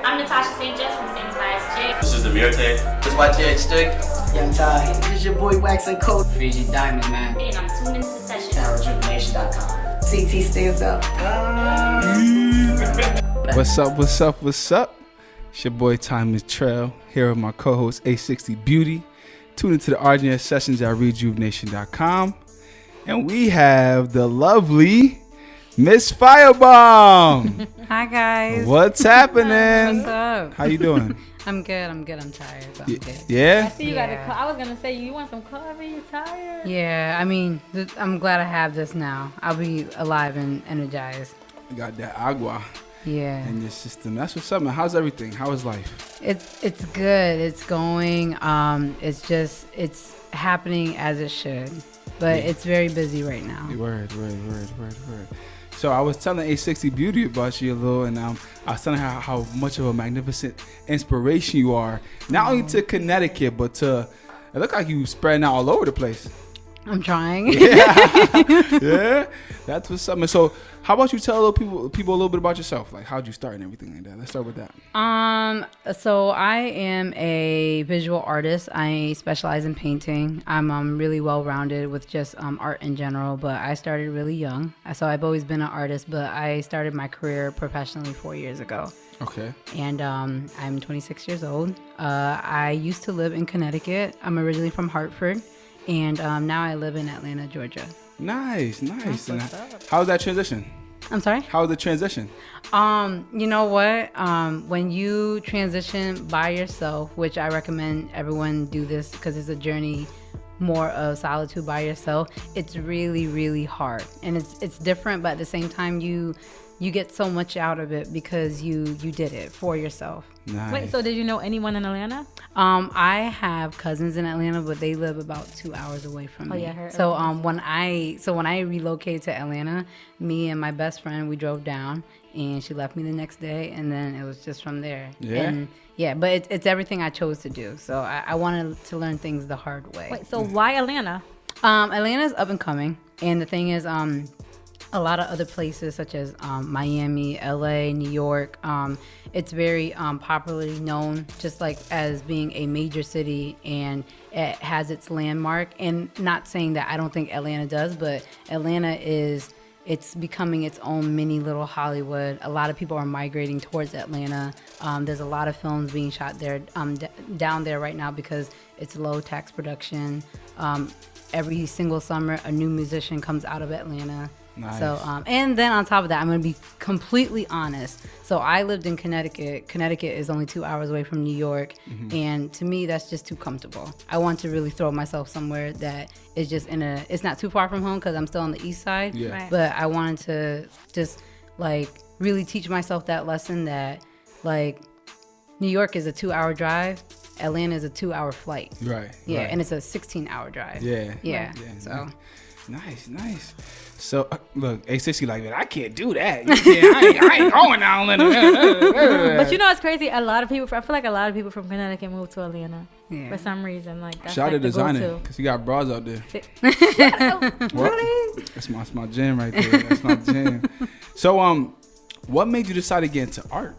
I'm Natasha St. Just from St. Tobias J. This is the Mirte. This is YJ Stick. Young Ty. This is your boy Wax and Coat. Fiji Diamond, man. And I'm tuned into the session. At Rejuv-Nation.com. CT stands up. What's up? It's your boy Timeless Trail here with my co-host A60 Beauty. Tune into the RJN Sessions at Rejuv-Nation.com. And we have the lovely Miss Fiyabomb. Hi guys. What's happening? What's up? How you doing? I'm good. I'm tired, but I'm good. Yeah? I see you got a I was gonna say you want some coffee. You're tired. Yeah. I mean, I'm glad I have this now. I'll be alive and energized. You got that agua Yeah. in your system. That's what's up, man. How's everything? How is life? It's good. It's going. It's happening as it should, but it's very busy right now. Word. So I was telling A60 Beauty about you a little, and I was telling her how much of a magnificent inspiration you are, not only to Connecticut, but it look like you spreading out all over the place. I'm trying. Yeah, that's what's up. So how about you tell people a little bit about yourself? Like, how'd you start and everything like that? Let's start with that. So I am a visual artist. I specialize in painting. I'm really well-rounded with just art in general, but I started really young. So I've always been an artist, but I started my career professionally 4 years ago. Okay. And I'm 26 years old. I used to live in Connecticut. I'm originally from Hartford, and now I live in Atlanta, Georgia. Nice. And how's that transition? I'm sorry? How was the transition? You know what? When you transition by yourself, which I recommend everyone do this because it's a journey more of solitude by yourself, it's really, really hard. And it's different, but at the same time, you get so much out of it because you did it for yourself. Nice. Wait, so did you know anyone in Atlanta? I have cousins in Atlanta, but they live about 2 hours away from me. Yeah, I heard. So when I relocated to Atlanta, me and my best friend, we drove down, and she left me the next day, and then it was just from there. Yeah. And yeah, but it's everything I chose to do. So I wanted to learn things the hard way. Wait, so why Atlanta? Atlanta's up and coming, and the thing is, a lot of other places such as Miami, LA, New York, it's very popularly known just like as being a major city, and it has its landmark. And not saying that I don't think Atlanta does, but Atlanta it's becoming its own mini little Hollywood. A lot of people are migrating towards Atlanta. There's a lot of films being shot there, down there right now because it's low tax production. Every single summer, a new musician comes out of Atlanta. Nice. So, and then on top of that, I'm going to be completely honest. So I lived in Connecticut. Connecticut is only 2 hours away from New York. Mm-hmm. And to me, that's just too comfortable. I want to really throw myself somewhere that is just it's not too far from home because I'm still on the east side. Yeah. Right. But I wanted to just like really teach myself that lesson that like New York is a 2-hour drive. Atlanta is a 2-hour flight. Right. Yeah. Right. And it's a 16-hour drive. Yeah. Yeah. Yeah. So. Nice. So look, A60 like that. I can't do that. I ain't going down Atlanta. But you know, it's crazy. I feel like a lot of people from Connecticut moved to Atlanta for some reason. Like that's Shout out like to the designer go-to. because he got bras out there. Really? That's my jam right there. That's my jam. So what made you decide to get into art?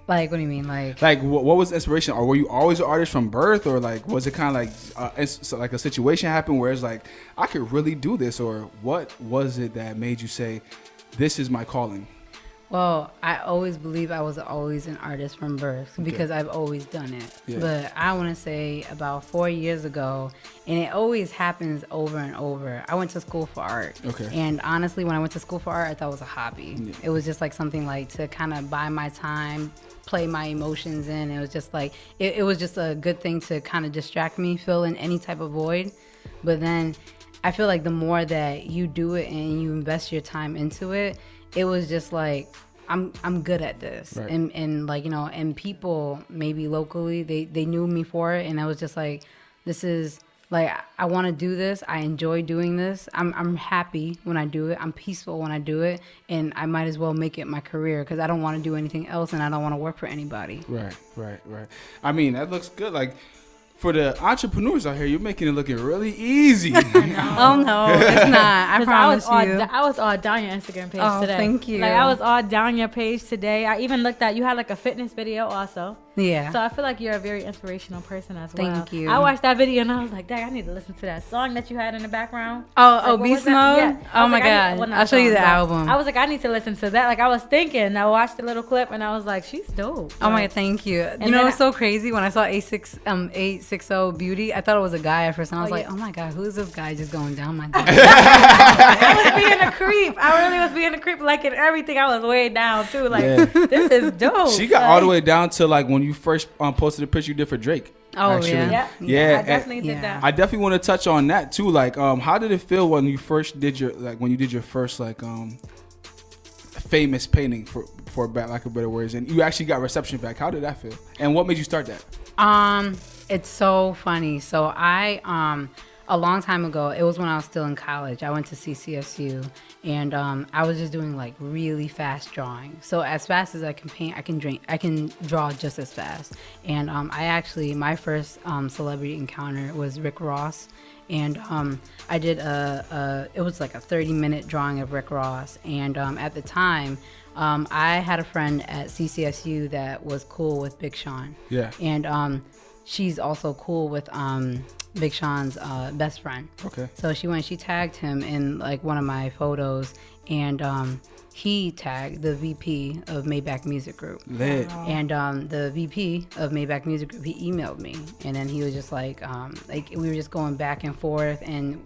Like, what do you mean? Like what was the inspiration? Or were you always an artist from birth? Or like, was it kind of like a situation happened where it's like, I could really do this? Or what was it that made you say, this is my calling? Well, I always believe I was always an artist from birth because I've always done it. Yeah. But I want to say about 4 years ago, and it always happens over and over. I went to school for art. Okay. And honestly, when I went to school for art, I thought it was a hobby. Yeah. It was just like something like to kind of buy my time, play my emotions in. It was just like, it was just a good thing to kind of distract me, fill in any type of void. But then I feel like the more that you do it and you invest your time into it, it was just like, I'm good at this. Right. And like, you know, and people maybe locally, they knew me for it. And I was just like, this is like, I want to do this. I enjoy doing this. I'm happy when I do it. I'm peaceful when I do it. And I might as well make it my career because I don't want to do anything else and I don't want to work for anybody. Right. I mean, that looks good. Like, For the entrepreneurs out here, you're making it looking really easy. Oh no, it's not. I promise you. I was all down your Instagram page today. Thank you. Like I was all down your page today. I even looked at you had like a fitness video also. Yeah. So I feel like you're a very inspirational person as well. Thank you. I watched that video and I was like, dang, I need to listen to that song that you had in the background. Oh, Beast Mode? Yeah. Oh my God. I'll show you the album. I was like, I need to listen to that. Like I was thinking, I watched the little clip and I was like, she's dope. Oh my God, thank you. You know what's so crazy? When I saw 860 Beauty, I thought it was a guy at first, and I was like, oh my God, who is this guy just going down my dick? I was being a creep. I really was being a creep. Like in everything, I was way down too. Like this is dope. She got all the way down to like when you first posted a picture you did for Drake. Oh actually. Yeah. I definitely did that. I definitely want to touch on that too. Like, how did it feel when you first did your first like famous painting for lack of better words, and you actually got reception back? How did that feel? And what made you start that? It's so funny. So I a long time ago, it was when I was still in college, I went to CCSU, and I was just doing like really fast drawing. So as fast as I can paint, I can draw just as fast. And I actually, my first celebrity encounter was Rick Ross. And I did it was like a 30-minute drawing of Rick Ross. And at the time, I had a friend at CCSU that was cool with Big Sean. Yeah. And she's also cool with Big Sean's best friend. Okay. So she tagged him in like one of my photos, and he tagged the VP of Maybach Music Group. Lit. And the VP of Maybach Music Group, he emailed me, and then he was just like we were just going back and forth and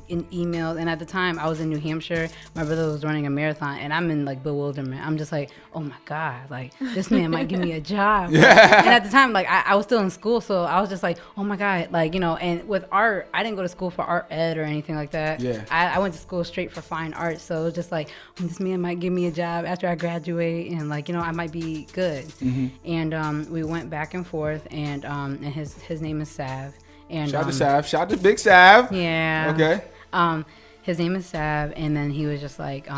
in emails. And at the time, I was in New Hampshire. My brother was running a marathon, and I'm in like bewilderment. I'm just like, oh my God, like this man might give me a job. Yeah. And at the time, like I was still in school, so I was just like, oh my God, like, you know. And with art, I didn't go to school for art ed or anything like that. Yeah. I went to school straight for fine art, so it was just like, this man might give me a job after I graduate, and like, you know, I might be good. Mm-hmm. And we went back and forth, and his name is Sav. And shout out to Sav. Shout out to Big Sav. Yeah. Okay. His name is Sav, and then he was just like,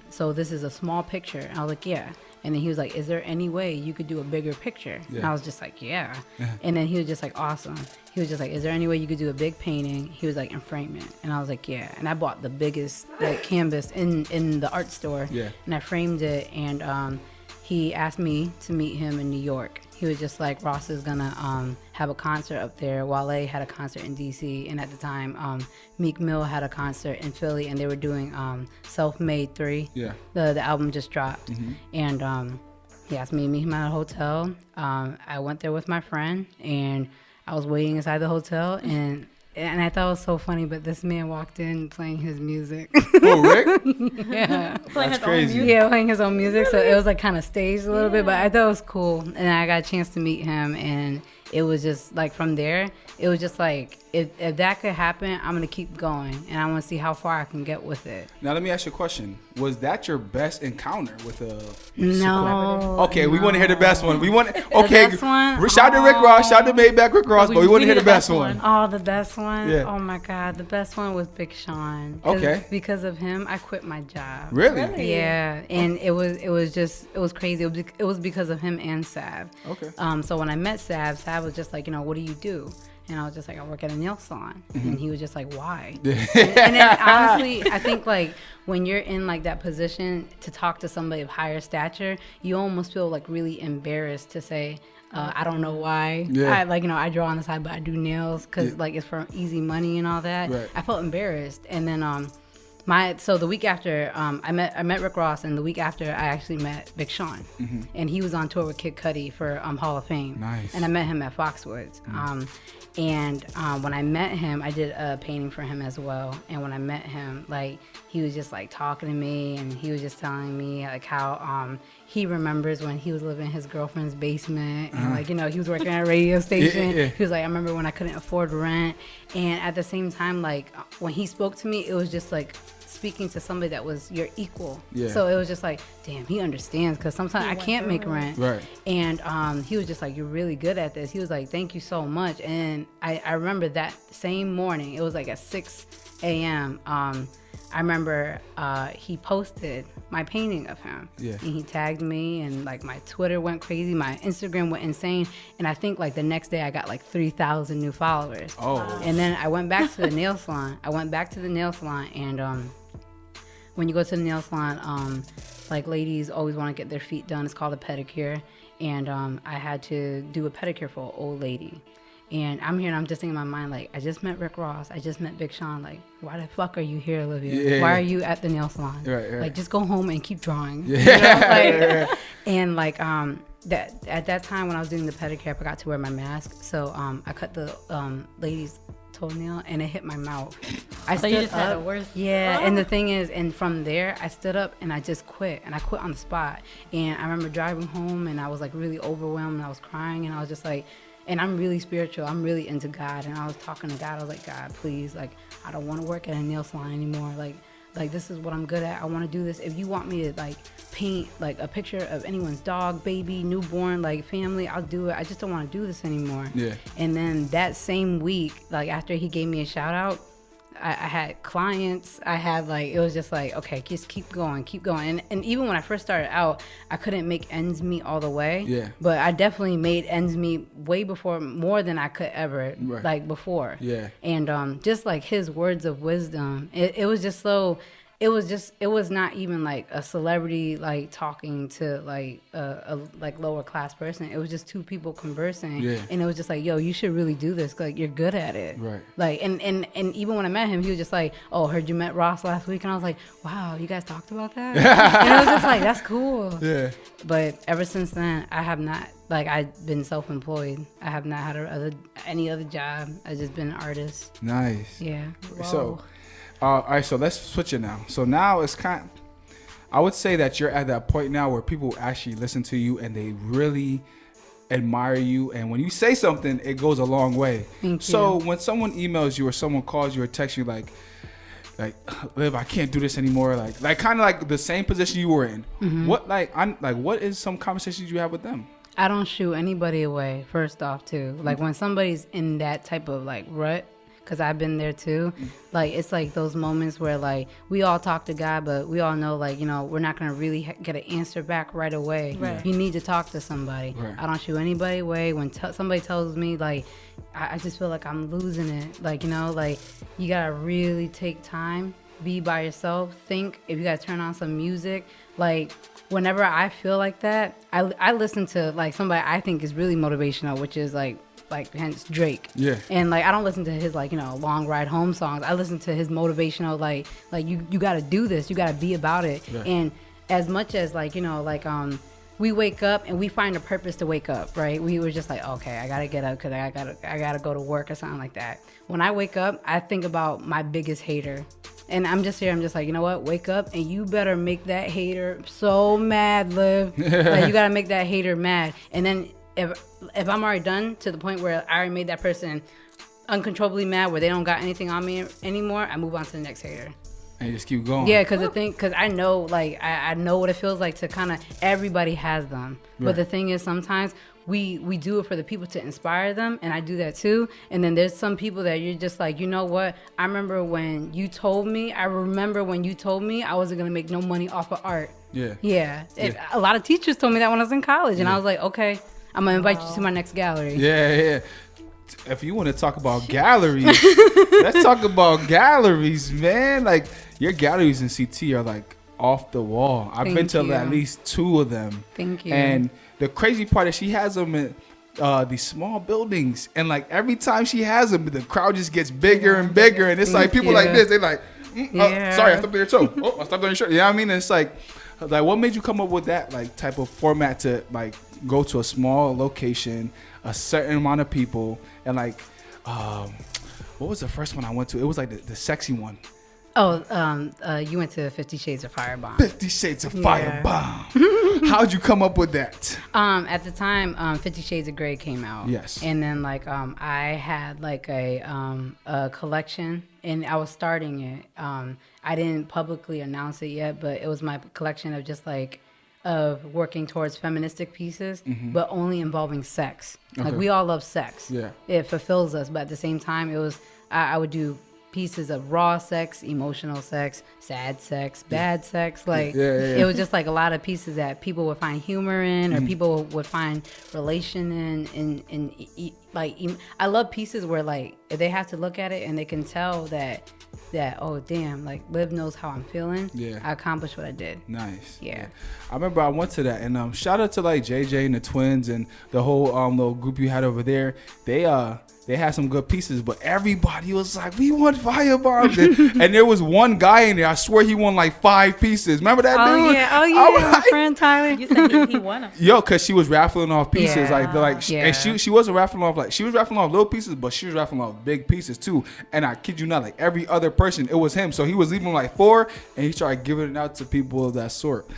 so this is a small picture. And I was like, yeah. And then he was like, is there any way you could do a bigger picture? Yeah. And I was just like, yeah. And then he was just like, awesome. He was just like, is there any way you could do a big painting? He was like, and frame it. And I was like, yeah. And I bought the biggest like canvas in the art store. Yeah. And I framed it, and he asked me to meet him in New York. He was just like, Ross is gonna have a concert up there. Wale had a concert in DC, and at the time, Meek Mill had a concert in Philly, and they were doing Self-Made 3. Yeah. The album just dropped. Mm-hmm. And he asked me to meet him at a hotel. I went there with my friend, and I was waiting inside the hotel, and I thought it was so funny, but this man walked in playing his music. Oh, Rick? Yeah. Playing his crazy. own music? Yeah, playing his own music. So it was like kind of staged a little bit, but I thought it was cool. And I got a chance to meet him, and it was just like from there, it was just like, if that could happen, I'm going to keep going, and I want to see how far I can get with it. Now, let me ask you a question. Was that your best encounter with a No. Okay, no. we want to hear the best one. We want okay. The best one? Shout out to Rick Ross, shout out to Maybach Rick Ross, but we want to hear the best one. Oh, the best one? Yeah. Oh my God, the best one was Big Sean. Okay. Because of him, I quit my job. Really? Yeah, and it was crazy. It was because of him and Sav. Okay. So when I met Sav was just like, you know, what do you do? And I was just like, I work at a nail salon. Mm-hmm. And he was just like, why? and then honestly, I think like when you're in like that position to talk to somebody of higher stature, you almost feel like really embarrassed to say, I don't know why. Yeah. I draw on the side, but I do nails because like it's for easy money and all that. Right. I felt embarrassed. And then so the week after I met Rick Ross, and the week after I actually met Big Sean. Mm-hmm. And he was on tour with Kid Cudi for Hall of Fame. Nice. And I met him at Foxwoods. Mm-hmm. And when I met him, I did a painting for him as well. And when I met him, like, he was just like talking to me, and he was just telling me like how he remembers when he was living in his girlfriend's basement, and like, you know, he was working at a radio station. Yeah. He was like, I remember when I couldn't afford rent. And at the same time, like, when he spoke to me, it was just like speaking to somebody that was your equal. Yeah. So it was just like, damn, he understands, because sometimes I can't make rent. Right. And he was just like, you're really good at this. He was like, thank you so much. And I remember that same morning, it was like at 6 a.m. I remember he posted my painting of him. Yeah. And he tagged me, and like my Twitter went crazy, my Instagram went insane, and I think like the next day I got like 3,000 new followers. Oh. And then I went back to the nail salon. And when you go to the nail salon, like ladies always want to get their feet done. It's called a pedicure. And I had to do a pedicure for an old lady. And I'm here and I'm just thinking in my mind, like, I just met Rick Ross. I just met Big Sean. Like, why the fuck are you here, Olivia? Yeah. Why are you at the nail salon? Right. Like, just go home and keep drawing. Yeah. You know? Like, and like, that at that time when I was doing the pedicure, I forgot to wear my mask. So I cut the lady's toenail and it hit my mouth. So you just had the worst. Yeah, and the thing is, and from there, I stood up and I just quit. And I quit on the spot. And I remember driving home and I was like really overwhelmed and I was crying and I was just like, and I'm really spiritual. I'm really into God. And I was talking to God. I was like, God, please, like, I don't want to work at a nail salon anymore. Like this is what I'm good at. I want to do this. If you want me to like paint like a picture of anyone's dog, baby, newborn, like family, I'll do it. I just don't want to do this anymore. Yeah. And then that same week, like after he gave me a shout out, I had clients. I had like, it was just like, okay, just keep going. And even when I first started out, I couldn't make ends meet all the way. Yeah. But I definitely made ends meet way before, more than I could ever, Right. like before. Yeah. And just like his words of wisdom, it was just so, it was not even like a celebrity like talking to like a like lower class person. It was just two people conversing. Yeah. And it was just like, yo, you should really do this. Like, you're good at it. Right. Like, and even when I met him, he was just like, oh, heard you met Ross last week. And I was like, wow, you guys talked about that? And I was just like, that's cool. Yeah. But ever since then, I have not, like, I've been self-employed. I have not had any other job. I've just been an artist. Nice. Yeah. So, all right, so let's switch it now. So now it's I would say that you're at that point now where people actually listen to you and they really admire you. And when you say something, it goes a long way. Thank So you. when someone emails you or someone calls you or texts you like, Liv, I can't do this anymore. Like kind of like the same position you were in. Mm-hmm. What is some conversations you have with them? I don't shoo anybody away, first off, too. Like, when somebody's in that type of, like, rut, because I've been there, too, like, it's like those moments where, like, we all talk to God, but we all know, like, you know, we're not going to really get an answer back right away. Right. You need to talk to somebody. Right. I don't shoo anybody away. When somebody tells me, like, I just feel like I'm losing it. Like, you know, like, you got to really take time, be by yourself, think. If you got to turn on some music, like, whenever I feel like that, I listen to like somebody I think is really motivational, which is like hence Drake. Yeah. And like I don't listen to his like, you know, long ride home songs. I listen to his motivational like you got to do this, you got to be about it. Yeah. And as much as like, you know, like we wake up and we find a purpose to wake up, right? We were just like, okay, I gotta get up because I gotta go to work or something like that. When I wake up, I think about my biggest hater. And I'm just like, you know what? Wake up and you better make that hater so mad, Liv. Like, you gotta make that hater mad. And then if I'm already done to the point where I already made that person uncontrollably mad, where they don't got anything on me anymore, I move on to the next hater. And you just keep going. Yeah, because I know, like, I know what it feels like to kind of, everybody has them. Right. But the thing is, sometimes we do it for the people to inspire them, and I do that too. And then there's some people that you're just like, you know what? I remember when you told me I wasn't going to make no money off of art. Yeah. Yeah. Yeah. A lot of teachers told me that when I was in college, and I was like, okay, I'm going to invite you to my next gallery. Yeah. If you want to talk about galleries, let's talk about galleries, man. Like, your galleries in CT are like off the wall. I've been to at least 2 of them. Thank you. And the crazy part is she has them in these small buildings, and like every time she has them, the crowd just gets bigger and bigger, and it's like people like this. They're like, sorry, I stepped on your toe. Oh, I stepped on your shirt. You know what I mean? And it's like what made you come up with that like type of format to like go to a small location, a certain amount of people, and like what was the first one I went to? It was like the sexy one. Oh, you went to 50 Shades of Firebomb. 50 Shades of Firebomb. How'd you come up with that? At the time, 50 Shades of Grey came out. Yes. And then like I had like a collection, and I was starting it. I didn't publicly announce it yet, but it was my collection of just like of working towards feministic pieces, but only involving sex. Like, we all love sex. Yeah. It fulfills us, but at the same time, it was I would do pieces of raw sex, emotional sex, sad sex, bad sex. Like Yeah. it was just like a lot of pieces that people would find humor in, or people would find relation in. I love pieces where like if they have to look at it and they can tell that oh damn, like Liv knows how I'm feeling. Yeah. I accomplished what I did. Nice. Yeah. I remember I went to that, and shout out to like JJ and the twins and the whole little group you had over there. They had some good pieces, but everybody was like, "We want Fiyabomb," and there was one guy in there. I swear he won like 5 pieces. Remember that dude? My friend Tyler. You said he won them. Yo, cause she was raffling off pieces, Yeah. and she wasn't raffling off she was raffling off little pieces, but she was raffling off big pieces too. And I kid you not, like every other person, it was him. So he was leaving like 4, and he started giving it out to people of that sort.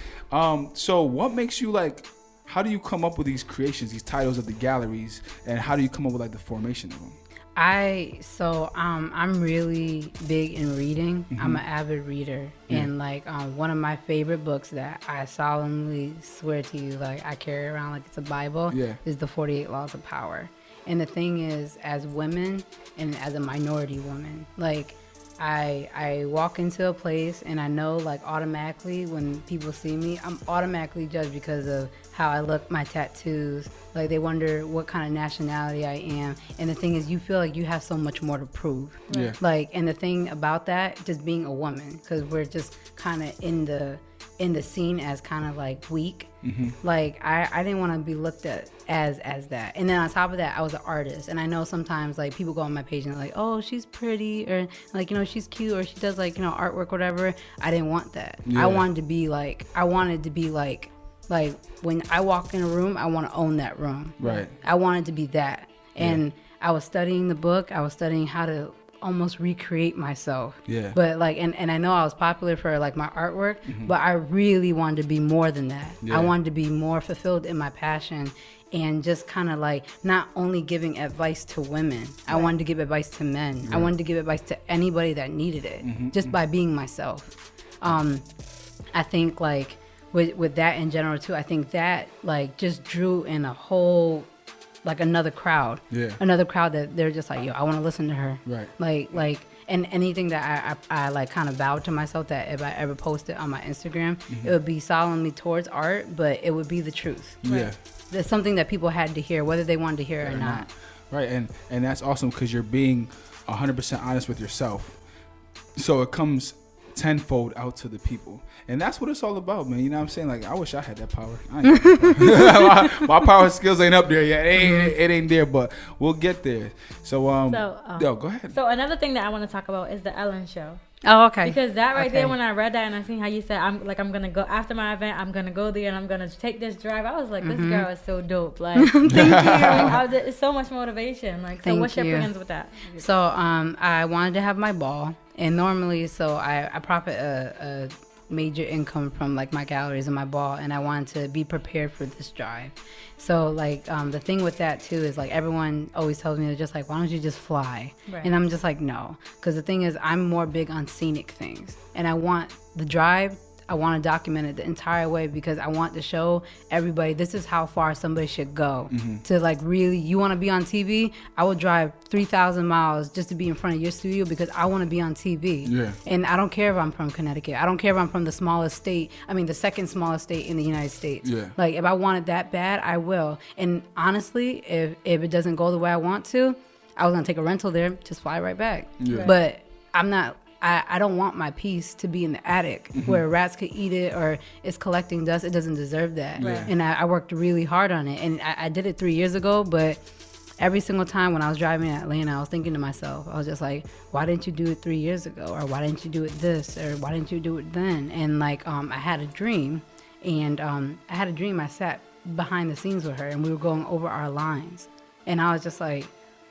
So what makes you like? How do you come up with these creations, these titles of the galleries, and how do you come up with like the formation of them? I'm really big in reading. I'm an avid reader, and like one of my favorite books that I solemnly swear to you, like I carry around like it's a Bible, is the 48 Laws of Power. And the thing is, as women and as a minority woman, like I walk into a place and I know like automatically when people see me, I'm automatically judged because of how I look, my tattoos. Like they wonder what kind of nationality I am. And the thing is, you feel like you have so much more to prove. Yeah. Like, and the thing about that, just being a woman, because we're just kind of in the scene as kind of like weak. Like I didn't want to be looked at as that. And then on top of that, I was an artist, and I know sometimes like people go on my page and they're like, oh, she's pretty, or like, you know, she's cute, or she does like, you know, artwork, whatever. I didn't want that. I wanted to be like when I walk in a room, I want to own that room. Right. I wanted to be that. And I was studying the book. I was studying how to almost recreate myself. Yeah. But like, and I know I was popular for like my artwork, but I really wanted to be more than that. I wanted to be more fulfilled in my passion, and just kind of like not only giving advice to women, I wanted to give advice to men. I wanted to give advice to anybody that needed it, just by being myself. I think like with that in general too, I think that like just drew in a whole like another crowd that they're just like, yo, I want to listen to her. Right. Like and anything that I like kind of vowed to myself that if I ever posted on my Instagram, it would be solemnly towards art, but it would be the truth. Yeah. There's something that people had to hear, whether they wanted to hear it or not. Right. And that's awesome because you're being 100% honest with yourself. So it comes tenfold out to the people. And that's what it's all about, man. You know what I'm saying? Like, I wish I had that power. I ain't got that power. my power skills ain't up there yet. It ain't there, but we'll get there. So, yo, go ahead. So another thing that I want to talk about is the Ellen Show. Oh, okay. Because that right there, when I read that and I seen how you said, I'm going to go after my event, I'm going to go there and I'm going to take this drive. I was like, this girl is so dope. Like, thank you. It's so much motivation. Like, so what's your plans with that? So, I wanted to have my ball, and normally, so I profit a major income from like my galleries and my ball, and I wanted to be prepared for this drive. So like the thing with that too is like everyone always tells me, they're just like, why don't you just fly? Right. And I'm just like, no, because the thing is, I'm more big on scenic things, and I want the drive, I want to document it the entire way, because I want to show everybody this is how far somebody should go to like really, you want to be on TV? I will drive 3,000 miles just to be in front of your studio because I want to be on TV. Yeah. And I don't care if I'm from Connecticut. I don't care if I'm from the smallest state. I mean, the second smallest state in the United States. Yeah. Like if I want it that bad, I will. And honestly, if it doesn't go the way I want to, I was going to take a rental there, just fly right back. Yeah. But I'm not... I don't want my piece to be in the attic where rats could eat it or it's collecting dust. It doesn't deserve that. Yeah. And I worked really hard on it. And I did it 3 years ago, but every single time when I was driving in Atlanta, I was thinking to myself, I was just like, why didn't you do it 3 years ago? Or why didn't you do it this? Or why didn't you do it then? And like, I had a dream, and I sat behind the scenes with her and we were going over our lines. And I was just like,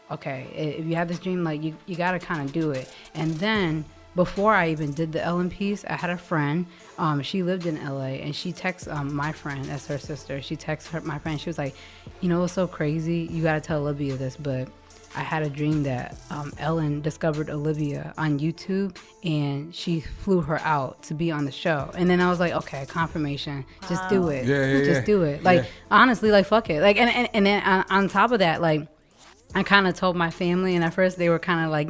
okay, if you have this dream, like you got to kind of do it. And then before I even did the Ellen piece, I had a friend. She lived in LA, and she texts my friend, that's her sister. She texts my friend. She was like, you know what's so crazy? You got to tell Olivia this, but I had a dream that Ellen discovered Olivia on YouTube, and she flew her out to be on the show. And then I was like, okay, confirmation. Just do it. Just do it. Like, honestly, like, fuck it. Like, and then on top of that, like, I kind of told my family, and at first they were kind of like,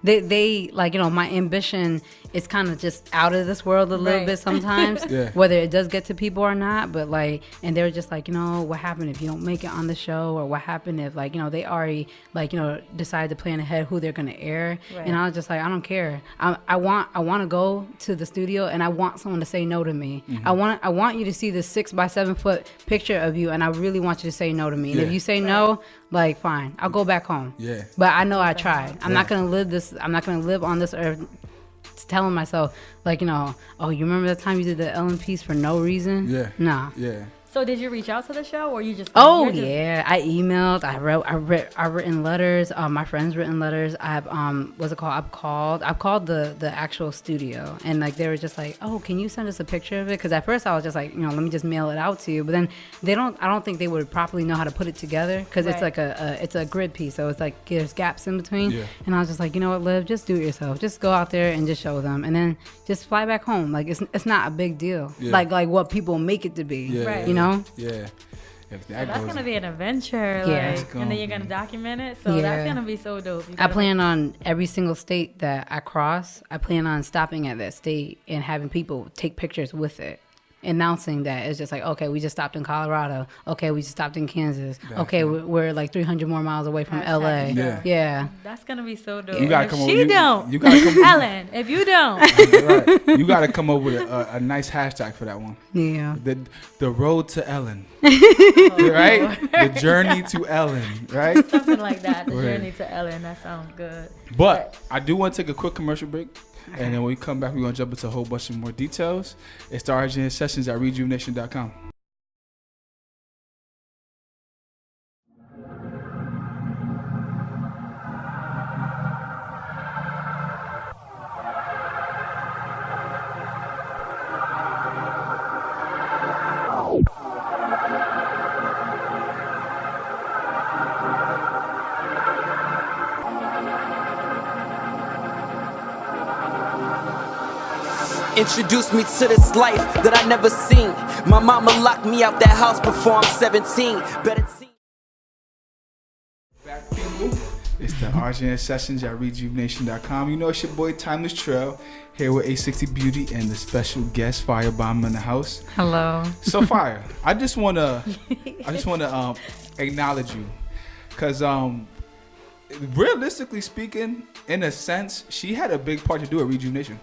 they like, my ambition is kind of just out of this world a little bit sometimes, whether it does get to people or not. But like, and they were just like, what happened if you don't make it on the show, or what happened if like, they already like, decide to plan ahead who they're gonna air. And I was just like, I don't care. I want to go to the studio, and I want someone to say no to me. I want you to see this 6x7 foot picture of you, and I really want you to say no to me. And if you say no, like, fine, I'll go back home. But I know I tried. I'm not gonna live on this earth telling myself like, oh, you remember that time you did the Ellen piece for no reason? Nah. So did you reach out to the show, or you just? I emailed. I've written letters. My friends written letters. What's it called? I've called the actual studio, and like they were just like, oh, can you send us a picture of it? Because at first I was just like, let me just mail it out to you. But then I don't think they would properly know how to put it together, because it's like it's a grid piece, so it's like there's gaps in between. And I was just like, you know what, Liv, just do it yourself. Just go out there and just show them, and then just fly back home. Like it's not a big deal. Like what people make it to be. If that's gonna be an adventure, and then you're gonna document it. So that's gonna be so dope. I plan on every single state that I cross. I plan on stopping at that state and having people take pictures with it, announcing that it's just like, okay, we just stopped in Colorado. Okay, we just stopped in Kansas. Okay, we're like 300 more miles away from LA. Yeah. That's gonna be so dope. You gotta come You gotta come Ellen, if you don't, you gotta come up with a nice hashtag for that one. Yeah. The road to Ellen. Right? The journey to Ellen. Right? Something like that. The journey to Ellen. That sounds good. But I do want to take a quick commercial break. And then when we come back, we're going to jump into a whole bunch of more details. It's the RJN Sessions at Rejuv-Nation.com. Introduced me to this life that I never seen. My mama locked me out that house before I'm 17. Better team. Back, people. It's the RJN Sessions at Rejuv-Nation.com. You know it's your boy Timeless Trail here with A60 Beauty and the special guest Fiyabomb in the house. Hello. So Fire, I just wanna acknowledge you, cause realistically speaking, in a sense, she had a big part to do at Rejuv-Nation.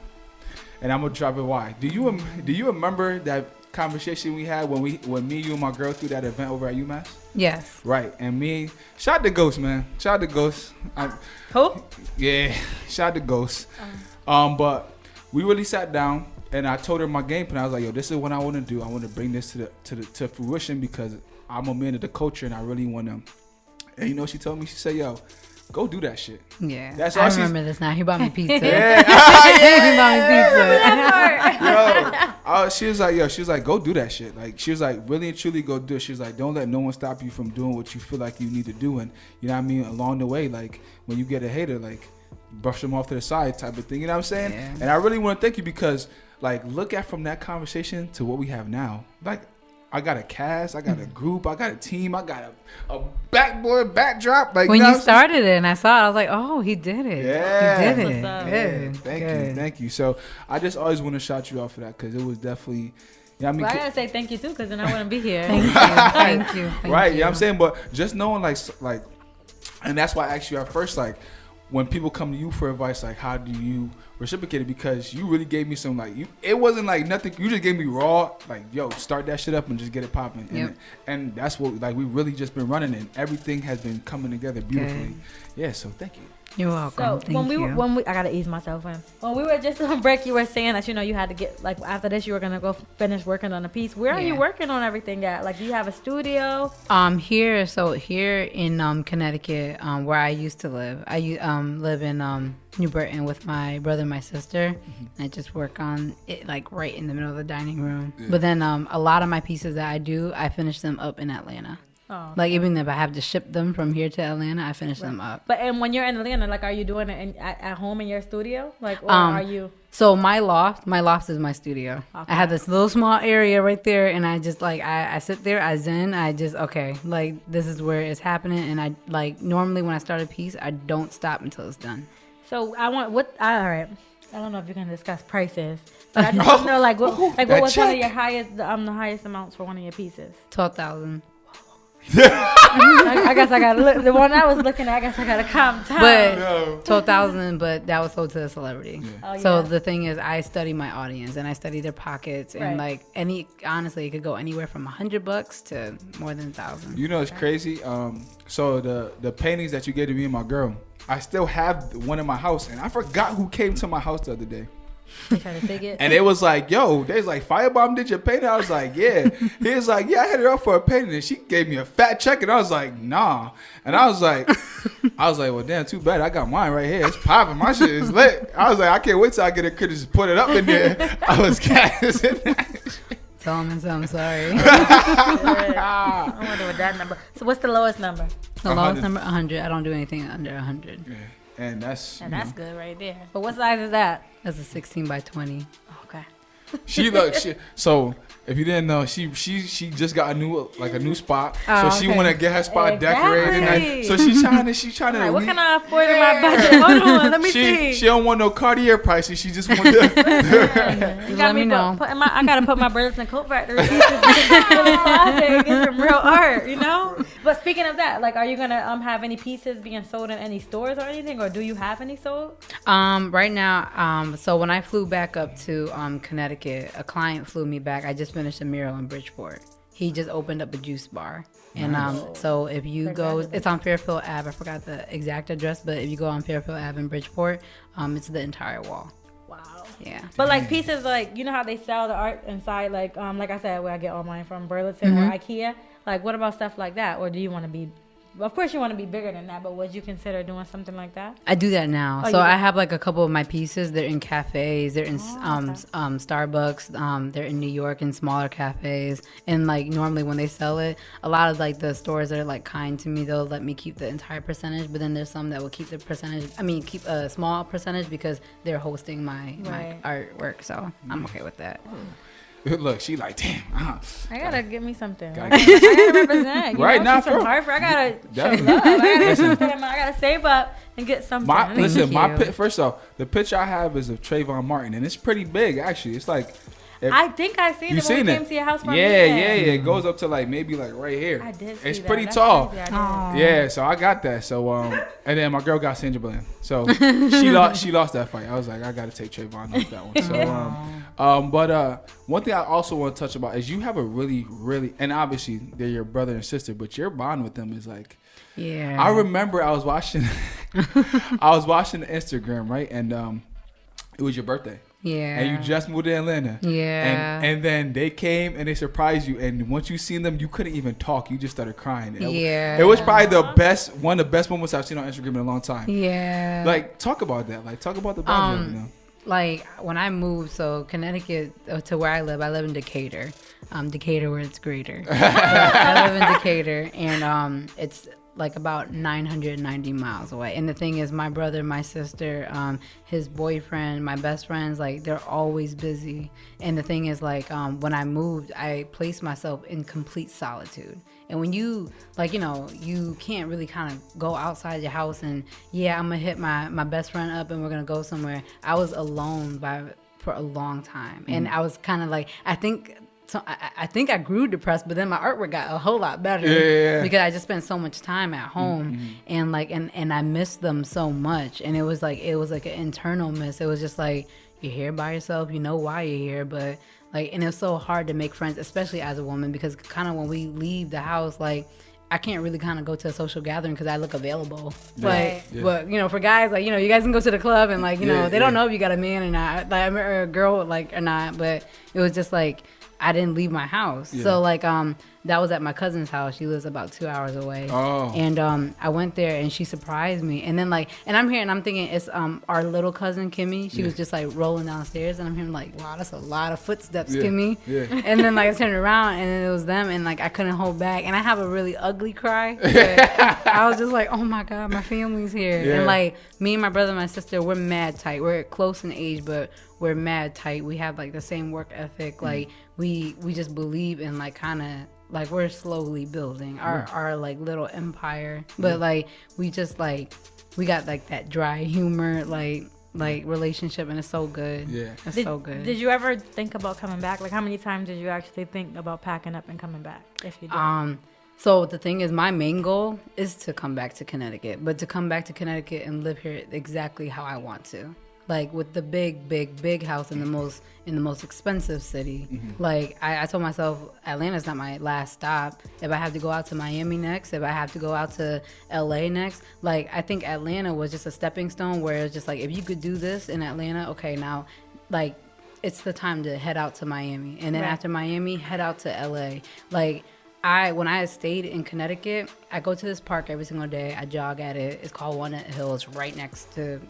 And I'm gonna drop it why. Do you remember that conversation we had when me, you, and my girl threw that event over at UMass? Yes. Right. And me, shout out to Ghost, man. Shout out to Ghost. Who? Yeah. Shout out to Ghost. But we really sat down and I told her my game plan. I was like, yo, this is what I want to do. I want to bring this to fruition because I'm a man of the culture and I really want to. And you know, she told me, she said, yo, go do that shit. Yeah. That's all I remember this now. He bought me pizza. Yeah. He bought me pizza. She was like, go do that shit. Like, she was like, really and truly go do it. She was like, don't let no one stop you from doing what you feel like you need to do. And you know what I mean? Along the way, like, when you get a hater, like, brush them off to the side type of thing. You know what I'm saying? Yeah. And I really want to thank you because, like, look at from that conversation to what we have now. Like, I got a cast, I got a group, I got a team, I got a backboard, backdrop. Like, when you started it and I saw it, I was like, oh, he did it. Yeah. He did it. Good. Thank you. So I just always want to shout you out for that because it was definitely, you know what I mean? Well, I gotta say thank you too because then I wouldn't be here. Thank you. Right, you know what I'm saying? But just knowing like, and that's why I asked you at first, like, when people come to you for advice, like, how do you reciprocate it? Because you really gave me some, like, it wasn't like nothing. You just gave me raw, like, yo, start that shit up and just get it popping. Yep. And that's what, like, we really just been running and everything has been coming together beautifully. Good. Yeah, so thank you. You're welcome. So when we I gotta ease myself in. When we were just on break, you were saying that you had to get like after this you were gonna go finish working on a piece. Where are you working on everything at? Like, do you have a studio? Here in Connecticut, where I used to live. I live in New Britain with my brother and my sister. Mm-hmm. I just work on it like right in the middle of the dining room. Yeah. But then a lot of my pieces that I do, I finish them up in Atlanta. Oh, Like even if I have to ship them from here to Atlanta, I finish them up. But and when you're in Atlanta, like, are you doing it at home in your studio, like, or are you? So my loft is my studio. Okay. I have this little small area right there, and I just like I sit there, I zen, I just okay, like this is where it's happening, and I like normally when I start a piece, I don't stop until it's done. So I want all right. I don't know if you can discuss prices, but I just want to know like what was one of your highest the highest amounts for one of your pieces? 12,000. I guess I got to look. The one I was looking at, I guess I got to calm down. But 12,000, but that was sold to a celebrity. Yeah. Oh, So yeah. the thing is, I study my audience and I study their pockets, and Right. like honestly, it could go anywhere from $100 to more than 1,000. You know, it's crazy. So the paintings that you gave to me and my girl, I still have one in my house, and I forgot who came to my house the other day. They trying to take it. And it was like, yo, there's like, Fiyabomb did your painting? I was like, yeah. He was like, yeah, I hit her up for a painting. And she gave me a fat check. And I was like, nah. And I was like, well, damn, too bad. I got mine right here. It's popping. My shit is lit. I was like, I can't wait till I get a kid to just put it up in there. I was gassing that. Tell them I'm sorry. I wonder what that number. So what's the lowest number? The lowest number, 100. I don't do anything under 100. Yeah. And that's, And that's good right there. But what size is that? That's a 16 by 20. Okay. so if you didn't know, she just got a new spot. Oh, so she okay. want to get her spot decorated. Exactly. And so she's trying to Like, what can I afford in my budget? Hold on, let me see. She don't want no Cartier prices. She just want to. You Let me know. I gotta put my Burlington Coat Factory pieces in the closet and get some real art, you know. But speaking of that, like, are you gonna have any pieces being sold in any stores or anything, or do you have any sold? Right now, so when I flew back up to Connecticut, a client flew me back. I just finished a mural in Bridgeport. He just opened up a juice bar. And so if you go, it's on Fairfield Ave. I forgot the exact address, but if you go on Fairfield Ave in Bridgeport, it's the entire wall. Wow. Yeah. But like pieces, like, you know how they sell the art inside, like I said, where I get all mine from, Burlington or IKEA. Like, what about stuff like that? Or do you want to be? Of course, you want to be bigger than that, but would you consider doing something like that? I do that now. Oh, So you do? I have like a couple of my pieces. They're in cafes. They're in Starbucks. They're in New York in smaller cafes. And like normally when they sell it, a lot of like the stores that are like kind to me, they'll let me keep the entire percentage. But then there's some that will keep the percentage. I mean, keep a small percentage because they're hosting my artwork. So I'm okay with that. Look, she like, damn. I gotta get me something. Gotta I gotta represent. Right now, she's from for- Hartford. I gotta show Definitely. love. I gotta save up and get something. you. First off, the picture I have is of Trayvon Martin, and it's pretty big actually. It's like, I think I seen you it when seen we it? came to your house for a yeah, weekend. It goes up to like maybe like right here. I did see It's that. pretty That's tall. crazy. I did. Aw. Yeah, so I got that. So and then my girl got Sandra Bland. So she lost that fight. I was like, I gotta take Trayvon off that one. So but one thing I also want to touch about is you have a really, really, and obviously they're your brother and sister, but your bond with them is like, Yeah. I remember I was watching the Instagram, right? And it was your birthday. Yeah. And you just moved to Atlanta. Yeah. And then they came and they surprised you. And once you seen them, you couldn't even talk. You just started crying. Yeah. It was probably one of the best moments I've seen on Instagram in a long time. Yeah. Like, talk about that. Like, talk about the bond. You know? Like when I moved, so Connecticut to where I live in Decatur. Decatur where it's greater. I live in Decatur, and it's like about 990 miles away. And the thing is, my brother, my sister, his boyfriend, my best friends, like they're always busy. And the thing is, like when I moved, I placed myself in complete solitude. And when you, like, you know, you can't really kind of go outside your house and, yeah, I'm going to hit my best friend up and we're going to go somewhere. I was alone for a long time. And I was kind of like, I think I grew depressed, but then my artwork got a whole lot better because I just spent so much time at home and like, and I missed them so much. And it was like an internal miss. It was just like, you're here by yourself, you know why you're here, but like, and it's so hard to make friends, especially as a woman, because kind of when we leave the house, like, I can't really kind of go to a social gathering because I look available. But you know, for guys, like, you know, you guys can go to the club and like, you know, they don't know if you got a man or not, like, or a girl, like, or not. But it was just like, I didn't leave my house. So like, that was at my cousin's house. She lives about 2 hours away. Oh. And I went there and she surprised me. And then and I'm here and I'm thinking it's our little cousin Kimmy. She was just rolling downstairs and I'm hearing wow, that's a lot of footsteps, Kimmy. Yeah. And then I turned around and then it was them and I couldn't hold back. And I have a really ugly cry. But I was just oh my God, my family's here. Yeah. And me and my brother and my sister, we're mad tight. We're close in age, but we're mad tight. We have the same work ethic. We just believe in we're slowly building our little empire. But we just we got that dry humor relationship, and it's so good. Yeah. It's so good. Did you ever think about coming back? How many times did you actually think about packing up and coming back? If you did. So the thing is, my main goal is to come back to Connecticut, but to come back to Connecticut and live here exactly how I want to. With the big house in the most expensive city. Mm-hmm. I told myself, Atlanta's not my last stop. If I have to go out to Miami next, if I have to go out to LA next, I think Atlanta was just a stepping stone where it's just if you could do this in Atlanta, okay, now it's the time to head out to Miami. And then after Miami, head out to LA. When I stayed in Connecticut, I go to this park every single day. I jog at it. It's called Walnut Hill. It's right next to,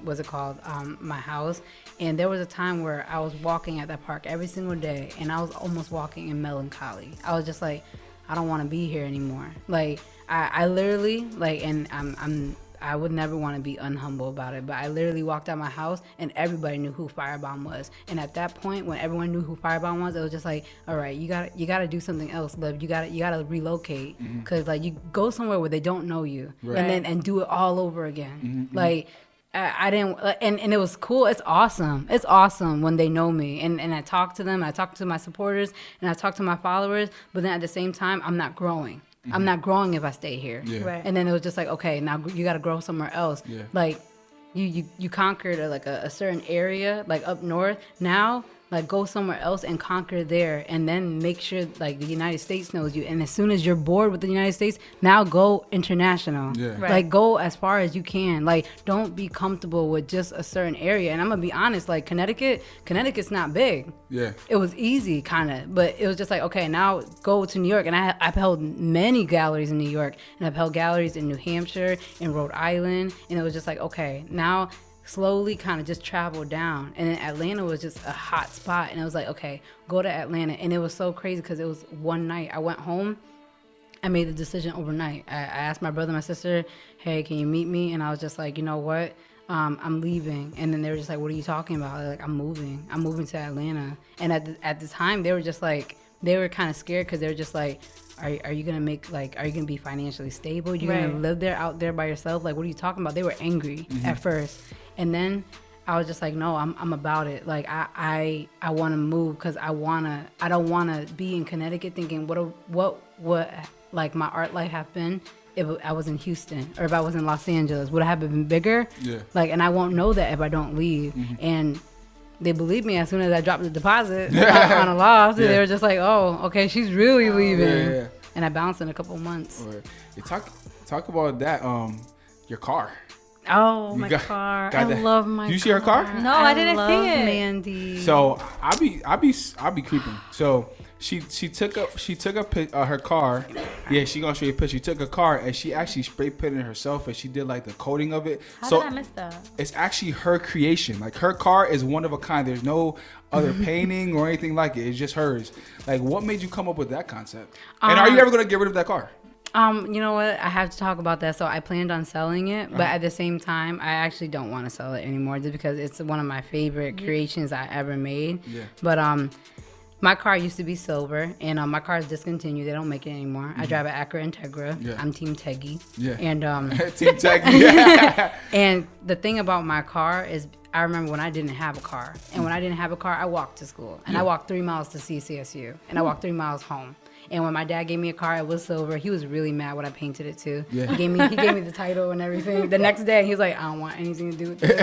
my house. And there was a time where I was walking at that park every single day, and I was almost walking in melancholy. I was just I don't want to be here anymore. I literally, and I would never want to be unhumble about it, but I literally walked out my house and everybody knew who Fiyabomb was. And at that point, when everyone knew who Fiyabomb was, it was just all right, you gotta do something else, Liv. You gotta relocate, because you go somewhere where they don't know you, and do it all over again. I didn't, and it was cool. It's awesome. It's awesome when they know me, and I talk to them. I talk to my supporters, and I talk to my followers. But then at the same time, I'm not growing. I'm not growing if I stay here. Yeah. Right. And then it was just okay, now you got to grow somewhere else. Yeah. You conquered a certain area, up north. Now, go somewhere else and conquer there, and then make sure the United States knows you. And as soon as you're bored with the United States, now go international. Yeah. Right. Go as far as you can. Don't be comfortable with just a certain area. And I'm gonna be honest, Connecticut's not big. Yeah. It was easy, kind of, but it was just okay, now go to New York. And I've held many galleries in New York, and I've held galleries in New Hampshire, in Rhode Island, and it was just okay, now slowly kind of just travel down. And then Atlanta was just a hot spot, and it was okay, go to Atlanta. And it was so crazy because it was one night I went home. I made the decision overnight. I asked my brother and my sister, hey, can you meet me? And I was just you know what, I'm leaving. And then they were just what are you talking about? They're I'm moving to Atlanta. And at the time they were just they were kind of scared, because they were just are you gonna make are you gonna be financially stable? You're gonna live out there by yourself? What are you talking about? They were angry at first. And then I was just no, I'm about it. I want to move, because I don't want to be in Connecticut thinking what my art life have been if I was in Houston, or if I was in Los Angeles. Would I have been bigger? Yeah. And I won't know that if I don't leave. And they believed me as soon as I dropped the deposit on a loft. Yeah. They were just oh, okay, she's really leaving. Yeah. And I bounced in a couple months. You talk about that. Your car. Oh, my car! I love my car. Do you see her car? No, I didn't see it. Mandy. So I'll be creeping. So she took her car. Yeah, she gonna show you a picture. She took a car and she actually spray painted it herself, and she did the coating of it. How so did I miss that? It's actually her creation. Her car is one of a kind. There's no other painting or anything like it. It's just hers. What made you come up with that concept? And are you ever gonna get rid of that car? You know what? I have to talk about that. So I planned on selling it, but at the same time, I actually don't want to sell it anymore, just because it's one of my favorite creations I ever made. Yeah. But my car used to be silver, and my car is discontinued. They don't make it anymore. I drive an Acura Integra. Yeah. I'm Team Teggy. Yeah. And Team Teggy. Yeah. and the thing about my car is, I remember when I didn't have a car, and when I didn't have a car, I walked to school, and I walked 3 miles to CCSU, and I walked 3 miles home. And when my dad gave me a car, it was silver. He was really mad when I painted it too. Yeah. He gave me the title and everything. The next day, he was I don't want anything to do with this.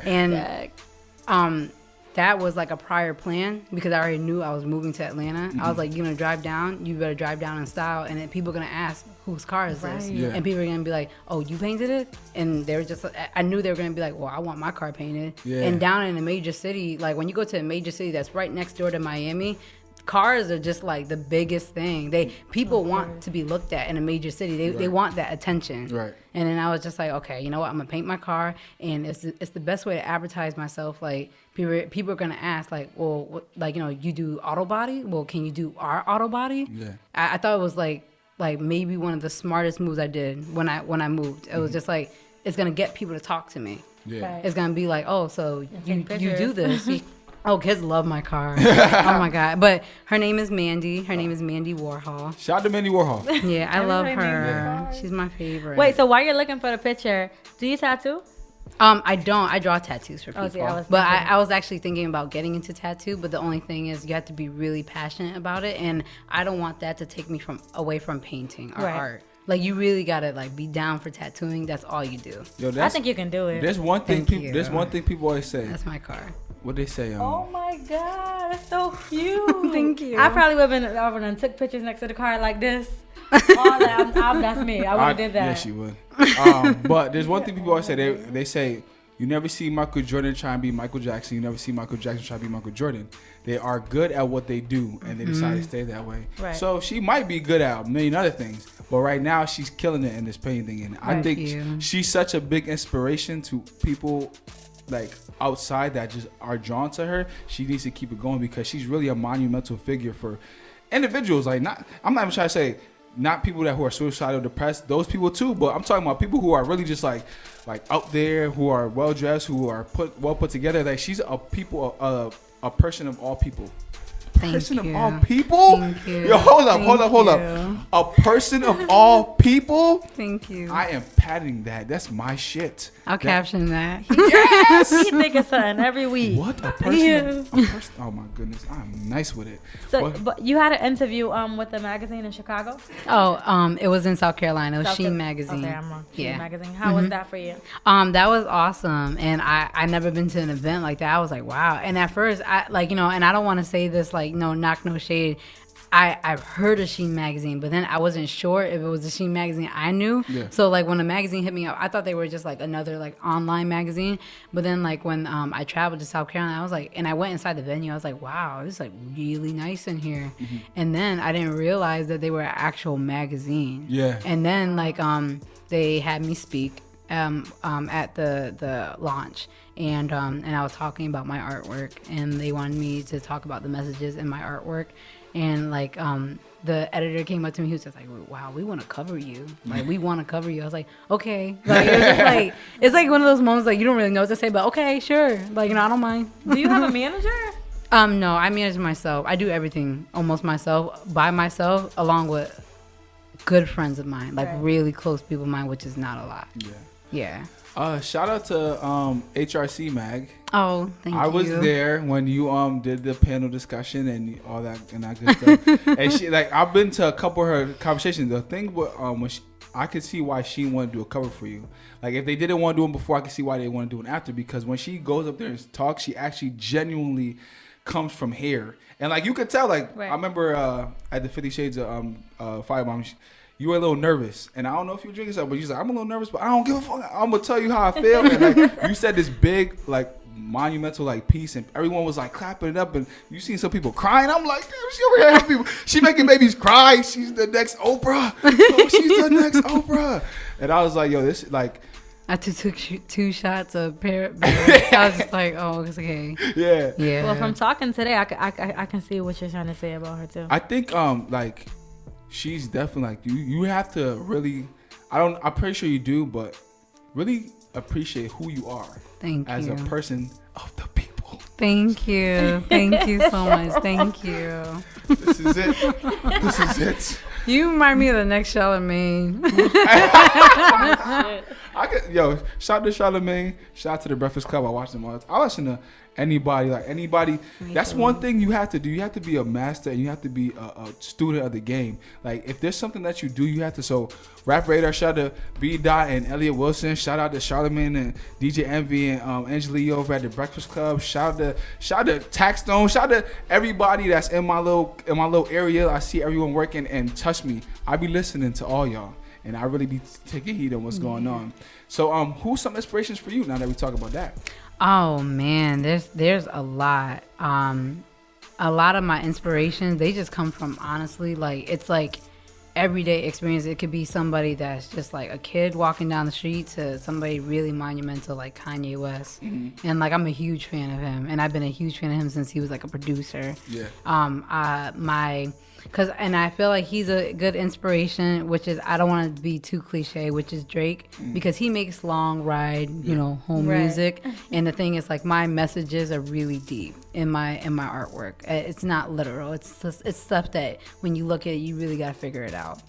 And that was a prior plan, because I already knew I was moving to Atlanta. I was you're gonna drive down, you better drive down in style, and then people are gonna ask, whose car is this? Yeah. And people are gonna be oh, you painted it? And they were just, I knew they were gonna be well, I want my car painted. Yeah. And down in a major city, when you go to a major city that's right next door to Miami, cars are just like the biggest thing. People want to be looked at in a major city. They want that attention. Right. And then I was just like, okay, you know what? I'm gonna paint my car, and it's the best way to advertise myself. Like people are gonna ask, like, well, like, you know, you do auto body. Well, can you do our auto body? Yeah. I thought it was like maybe one of the smartest moves I did when I moved. It was just like, it's gonna get people to talk to me. Yeah. Right. It's gonna be like, oh, so you pictures. do this. Oh, kids love my car. Oh my God. But her name is Mandy. Her name is Mandy Warhol. Shout out to Mandy Warhol. Yeah, I love Everybody names their her. cars. She's my favorite. Wait, so while you're looking for the picture, do you tattoo? I don't. I draw tattoos for people. Oh, see, I was but thinking. I was actually thinking about getting into tattoo, but the only thing is you have to be really passionate about it, and I don't want that to take me away from painting or Right. art. Like, you really gotta like be down for tattooing. That's all you do. Yo, I think you can do it. There's one thing. Thank you. There's one thing people always say. That's my car. What they say? Oh my God, that's so cute. Thank you. I probably would have been over and took pictures next to the car like this. All that. That's me. I would have did that. Yes, you would. But there's one thing people always say. They say you never see Michael Jordan try and be Michael Jackson. You never see Michael Jackson try to be Michael Jordan. They are good at what they do, and they decide to stay that way. Right. So she might be good at a million other things, but right now she's killing it in this painting thing. And I Thank think you. she's such a big inspiration to people like outside that just are drawn to her. She needs to keep it going because she's really a monumental figure for individuals. Like, I'm not even trying to say not people who are suicidal, depressed, those people too, but I'm talking about people who are really just like out there, who are well dressed, who are well put together. Like, she's a person of all people. Thank Person you. of all people? Thank you. Yo, hold up. Thank A person of all people? Thank you. I am patenting that. That's my shit. I'll caption that. Yes! He think of something every week. What? A person? Oh my goodness. I'm nice with it. So, What? but you had an interview with the magazine in Chicago. It was in South Carolina. It was South Sheen Car- magazine. Okay, I'm wrong. Sheen Yeah. magazine. How was that for you? That was awesome, and I never been to an event like that. I was like, wow. And at first, and I don't want to say this like no shade. I've heard of Sheen magazine, but then I wasn't sure if it was the Sheen magazine I knew. Yeah. So like when the magazine hit me up, I thought they were just like another like online magazine. But then like when I traveled to South Carolina, I was like, and I went inside the venue, I was like, wow, it's like really nice in here. And then I didn't realize that they were an actual magazine. Yeah. And then like they had me speak at the launch, and I was talking about my artwork, and they wanted me to talk about the messages in my artwork, and like the editor came up to me, he was just like, wow, we want to cover you, like we want to cover you. I was like, okay, like it was just like, it's like one of those moments like you don't really know what to say, but okay, sure, like, you know, I don't mind. Do you have a manager? No, I manage myself. I do everything almost myself, by myself, along with good friends of mine, like Right. really close people of mine, which is not a lot. Yeah. Yeah. Shout out to HRC Mag. Oh, thank you. I was there when you did the panel discussion and all that and that good stuff. And she, like, I've been to a couple of her conversations. The thing with when I could see why she wanted to do a cover for you. Like, if they didn't want to do it before, I could see why they want to do it after. Because when she goes up there and talks, she actually genuinely comes from here. And like you could tell, like Right. I remember at the 50 Shades of Fiyabomb, you were a little nervous, and I don't know if you were drinking something, but you was like, I'm a little nervous, but I don't give a fuck. I'm gonna tell you how I feel. And like you said this big, like, monumental like piece, and everyone was like clapping it up, and you seen some people crying. I'm like, damn, she over here helping people. She making babies cry. She's the next Oprah. Oh, she's the next Oprah. And I was like, yo, this like. I took two shots of parrot. I was just like, oh, it's okay. Yeah. Yeah. Well, from talking today, I can see what you're trying to say about her too. I think like she's definitely like you have to really, I'm pretty sure you do, but really appreciate who you are Thank as you. a person of the people. Thank you. Thank you so much. Thank you. This is it. This is it. You remind me of the next Charlemagne. Shout out to Charlemagne. Shout out to the Breakfast Club. I watch them all. I listen to anybody. That's one thing you have to do. You have to be a master, and you have to be a student of the game. Like, if there's something that you do, you have to. So, Rap Radar, shout out to B. Dot and Elliot Wilson. Shout out to Charlemagne and DJ Envy and Angela over at the Breakfast Club. Shout out to Taxstone. Shout out to everybody that's in my little area. I see everyone working, and trust me, I be listening to all y'all. And I really be taking heed on what's going on. So, who's some inspirations for you now that we talk about that? Oh man, there's a lot. a lot of my inspirations, they just come from, honestly, like, it's like everyday experience. It could be somebody that's just like a kid walking down the street to somebody really monumental like Kanye West. And like, I'm a huge fan of him, and I've been a huge fan of him since he was like a producer. And I feel like he's a good inspiration, which is, I don't want to be too cliche, which is Drake, because he makes long ride, home music. And the thing is, like, my messages are really deep in my artwork. It's not literal. It's stuff that when you look at it, you really got to figure it out.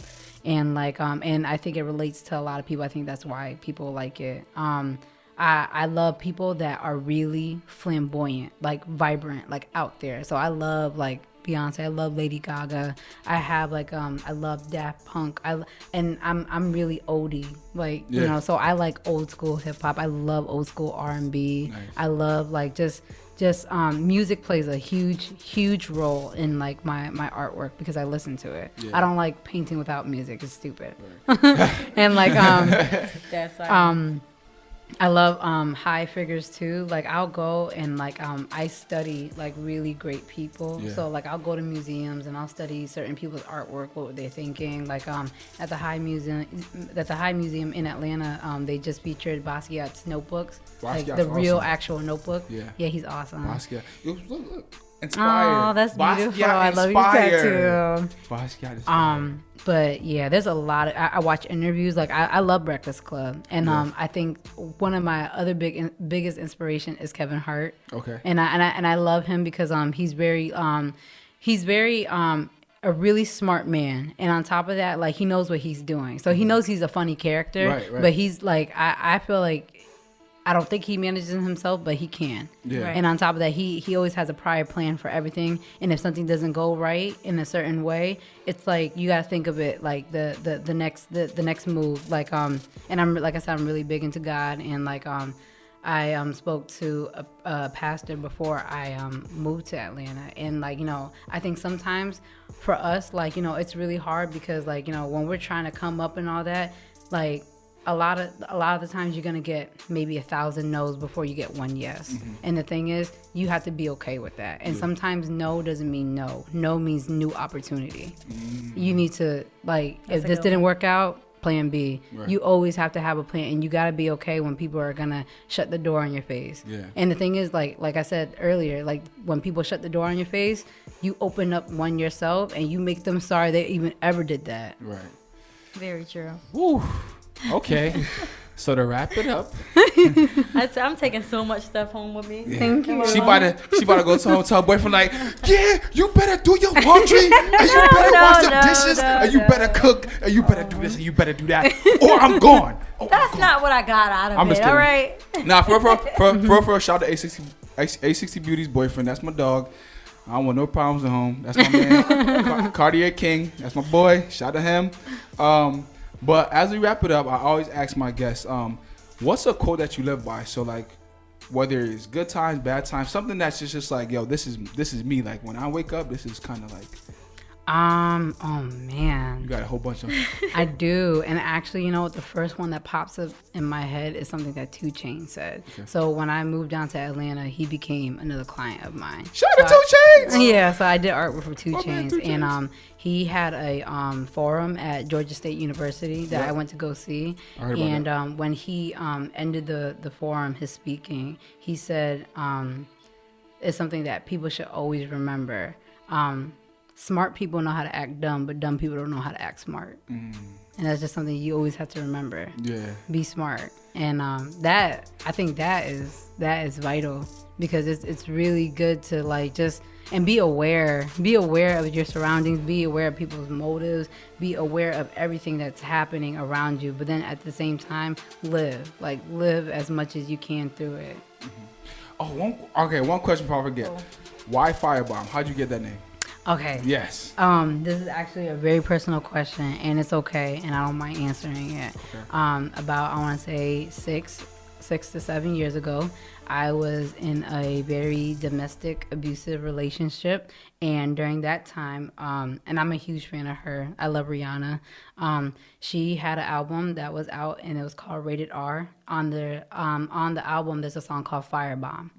And like, and I think it relates to a lot of people. I think that's why people like it. I love people that are really flamboyant, like vibrant, like out there. So I love like Beyonce. I love Lady Gaga. I have like I love Daft Punk. I'm really oldie, like so I like old school hip hop. I love old school R&B. Nice. I love like just music plays a huge role in like my artwork because I listen to it. I don't like painting without music. It's stupid. Right. And like I love high figures too. Like I'll go and like I study like really great people. So like I'll go to museums and I'll study certain people's artwork, what they're thinking. Like at the High Museum in Atlanta, they just featured Basquiat's notebooks, like the real actual notebook. Yeah, he's awesome. Basquiat, look. Inspired. Oh, that's beautiful. Basquiat I love your tattoo. Basquiat inspired. But yeah, there's a lot of, I watch interviews. Like I love Breakfast Club, and I think one of my other biggest inspiration is Kevin Hart. Okay. And I love him because he's very a really smart man, and on top of that, like he knows what he's doing. So he knows he's a funny character, right. But he's like I feel like, I don't think he manages himself, but he can. Yeah. Right. And on top of that, he always has a prior plan for everything. And if something doesn't go right in a certain way, it's like you gotta think of it like the next move. Like and I'm like I said, I'm really big into God, and like I spoke to a pastor before I moved to Atlanta, and like I think sometimes for us, like it's really hard because like when we're trying to come up and all that, like a lot of the times you're gonna get maybe 1,000 no's before you get one yes. And the thing is, you have to be okay with that. And sometimes no doesn't mean no. No means new opportunity. You need to if this didn't work out, plan B. Right. You always have to have a plan, and you gotta be okay when people are gonna shut the door on your face. Yeah. And the thing is, like I said earlier, like when people shut the door on your face, you open up one yourself, and you make them sorry they even ever did that. Right. Very true. Woo. Okay, so to wrap it up, I'm taking so much stuff home with me. Yeah. Thank you. She about to go home to her boyfriend like, yeah, you better do your laundry, and you better wash the dishes, and you better cook, and you better do this, and you better do that, or I'm gone. That's not what I got out of it. All right. Nah, for shout out to A60 Beauty's boyfriend. That's my dog. I don't want no problems at home. That's my man, Cartier King. That's my boy. Shout out to him. But as we wrap it up, I always ask my guests, what's a quote that you live by? So like, whether it's good times, bad times, something that's just like, yo, this is me. Like when I wake up, this is kind of like. Oh man. You got a whole bunch of. I do, and actually, the first one that pops up in my head is something that 2 Chainz said. Okay. So when I moved down to Atlanta, he became another client of mine. Shout out to 2 Chainz. Yeah, so I did artwork for 2 Chainz, and he had a forum at Georgia State University that I went to go see. And when he ended the forum, his speaking, he said, it's something that people should always remember. Smart people know how to act dumb, but dumb people don't know how to act smart. And that's just something you always have to remember. Yeah. Be smart. And that, I think that is vital, because it's really good to like just, and be aware of your surroundings, be aware of people's motives, be aware of everything that's happening around you, but then at the same time, live as much as you can through it. One question before I forget. Why Fiyabomb? How'd you get that name? Okay. Yes. This is actually a very personal question, and it's okay, and I don't mind answering it. Okay. About, I want to say 6 to 7 years ago, I was in a very domestic abusive relationship, and during that time, and I'm a huge fan of her. I love Rihanna. She had an album that was out, and it was called Rated R. On the album, there's a song called Fiyabomb.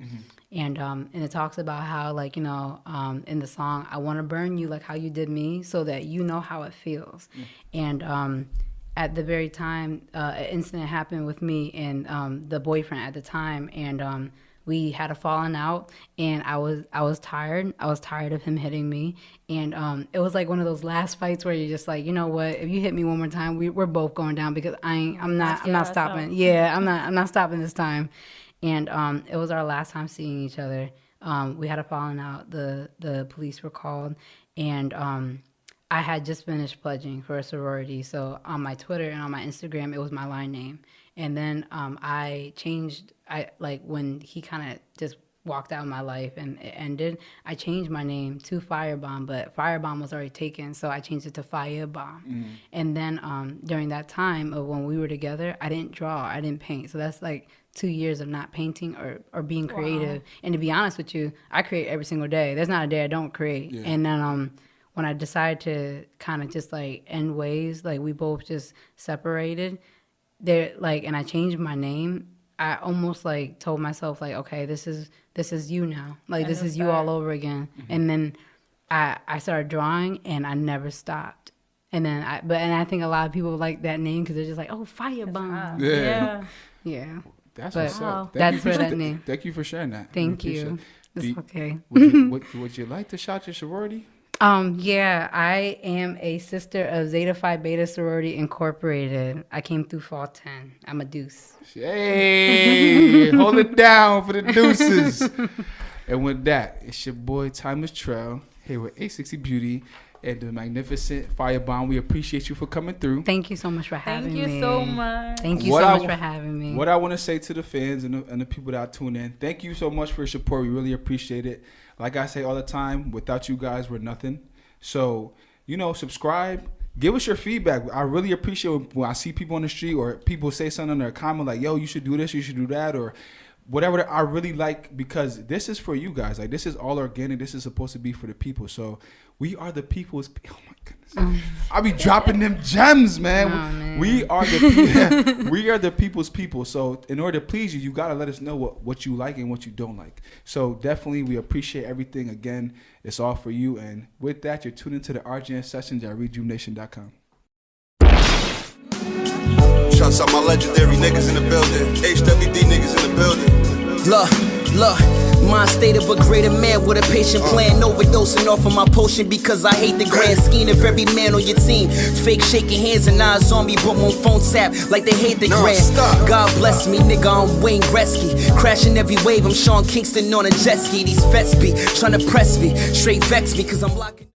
And it talks about how, like, you know, in the song, I want to burn you like how you did me so that you know how it feels. And at the very time, an incident happened with me and the boyfriend at the time, and we had a falling out, and I was tired. I was tired of him hitting me, and it was like one of those last fights where you're just like, you know what? If you hit me one more time, we're both going down because I'm not stopping. Yeah, I'm not stopping this time. And it was our last time seeing each other. We had a falling out. The police were called, and I had just finished pledging for a sorority. So on my Twitter and on my Instagram, it was my line name. And then I changed. When he kind of just walked out of my life and it ended, I changed my name to Fiyabomb, but Fiyabomb was already taken, so I changed it to Fiyabomb. And then during that time of when we were together, I didn't draw, I didn't paint. So that's like 2 years of not painting or being creative. And to be honest with you, I create every single day. There's not a day I don't create. Yeah. And then when I decided to kind of just like end ways, like we both just separated, and I changed my name. I almost like told myself like, okay, this is you now. Like this is you all over again. And then I started drawing and I never stopped. And then I think a lot of people like that name because they're just like, oh, Fiyabomb. Yeah. That's what's up. That's where that name. Thank you for sharing that. Thank you. It's okay. Would you like to shout your sorority? Yeah, I am a sister of Zeta Phi Beta Sorority Incorporated. I came through Fall 10. I'm a deuce. Hey, hold it down for the deuces. And with that, it's your boy Timeless Trail here with A60 Beauty and the magnificent Fiyabomb. We appreciate you for coming through. Thank you so much for having me. Thank you so much. Thank you so much for having me. What I want to say to the fans and the people that tune in, thank you so much for your support. We really appreciate it. Like I say all the time, without you guys, we're nothing. So, you know, subscribe. Give us your feedback. I really appreciate when I see people on the street or people say something in their comment like, yo, you should do this, you should do that, or whatever. I really like, because this is for you guys. Like, this is all organic. This is supposed to be for the people. So we are the people's. Oh my goodness, I be dropping them gems, man. Oh, man. We are the we are the people's people. So in order to please you, you gotta let us know what you like and what you don't like. So definitely, we appreciate everything. Again, it's all for you. And with that, you're tuned into the RJN Sessions at Rejuv-Nation.com. Shouts out my legendary niggas in the building. HWD niggas in the building. Look, mind state of a greater man with a patient plan, overdosing off of my potion because I hate the grand scheme of every man on your team. Fake shaking hands and eyes on me, but on phone tap like they hate the grand. God bless me, nigga, I'm Wayne Gretzky. Crashing every wave, I'm Sean Kingston on a jet ski. These vets be trying to press me, straight vex me cause I'm locking.